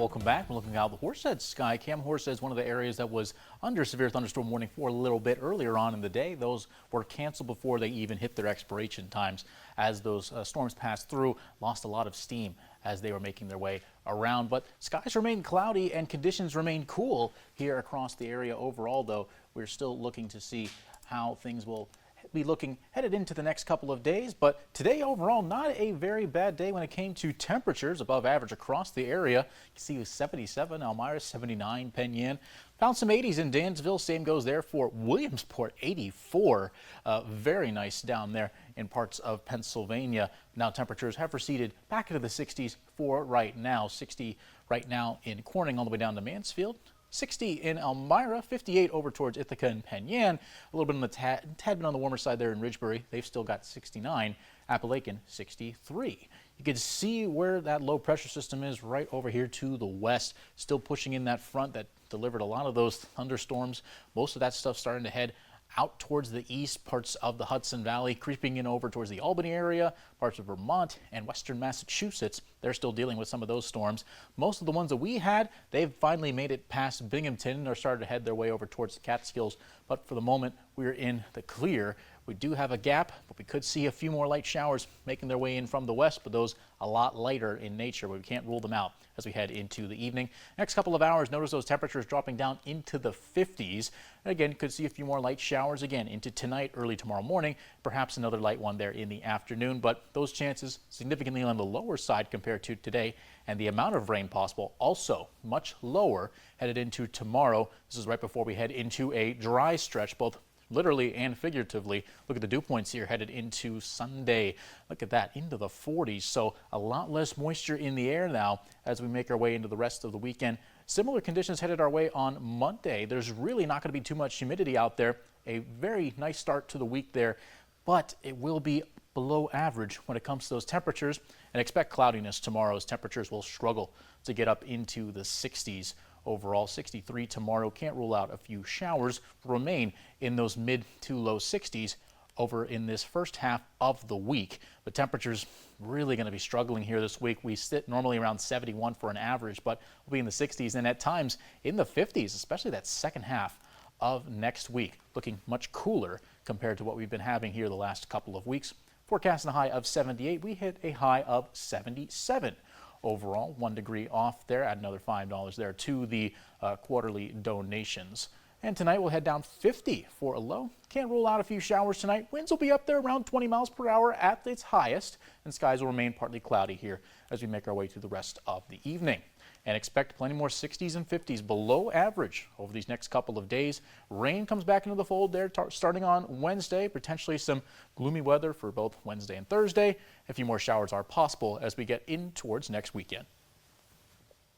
welcome back. We're looking out the Horsehead sky. Cam Horsehead is one of the areas that was under severe thunderstorm warning for a little bit earlier on in the day. Those were canceled before they even hit their expiration times. As those storms passed through, lost a lot of steam as they were making their way around. But skies remain cloudy and conditions remain cool here across the area overall, though. We're still looking to see how things will be looking headed into the next couple of days, but today overall not a very bad day when it came to temperatures, above average across the area. You can see it was 77 Elmira, 79 Penn. Found some 80s in Dansville. Same goes there for Williamsport, 84. Very nice down there in parts of Pennsylvania. Now temperatures have receded back into the 60s for right now. 60 right now in Corning all the way down to Mansfield. 60 in Elmira, 58 over towards Ithaca and Penn. A little bit on the tad bit on the warmer side there in Ridgebury. They've still got 69. Appalachian, 63. You can see where that low pressure system is right over here to the west, still pushing in that front that delivered a lot of those thunderstorms. Most of that stuff starting to head out towards the east, parts of the Hudson Valley, creeping in over towards the Albany area, parts of Vermont and western Massachusetts. They're still dealing with some of those storms. Most of the ones that we had, they've finally made it past Binghamton and are starting to head their way over towards the Catskills. But for the moment, we're in the clear. We do have a gap, but we could see a few more light showers making their way in from the west, but those a lot lighter in nature, but we can't rule them out as we head into the evening. Next couple of hours, notice those temperatures dropping down into the 50s. And again, could see a few more light showers again into tonight, early tomorrow morning, perhaps another light one there in the afternoon, but those chances significantly on the lower side compared to today, and the amount of rain possible also much lower headed into tomorrow. This is right before we head into a dry stretch, both literally and figuratively. Look at the dew points here headed into Sunday. Look at that, into the 40s. So a lot less moisture in the air now as we make our way into the rest of the weekend. Similar conditions headed our way on Monday. There's really not going to be too much humidity out there. A very nice start to the week there, but it will be below average when it comes to those temperatures, and expect cloudiness tomorrow as temperatures will struggle to get up into the 60s. Overall, 63 tomorrow. Can't rule out a few showers. Remain in those mid to low 60s over in this first half of the week. But temperatures really going to be struggling here this week. We sit normally around 71 for an average, but we'll be in the 60s and at times in the 50s, especially that second half of next week. Looking much cooler compared to what we've been having here the last couple of weeks. Forecasting a high of 78. We hit a high of 77. Overall, 1 degree off there, add another $5 there to the quarterly donations. And tonight we'll head down 50 for a low. Can't rule out a few showers tonight. Winds will be up there around 20 miles per hour at its highest, and skies will remain partly cloudy here as we make our way through the rest of the evening. And expect plenty more 60s and 50s below average over these next couple of days. Rain comes back into the fold there starting on Wednesday. Potentially some gloomy weather for both Wednesday and Thursday. A few more showers are possible as we get in towards next weekend.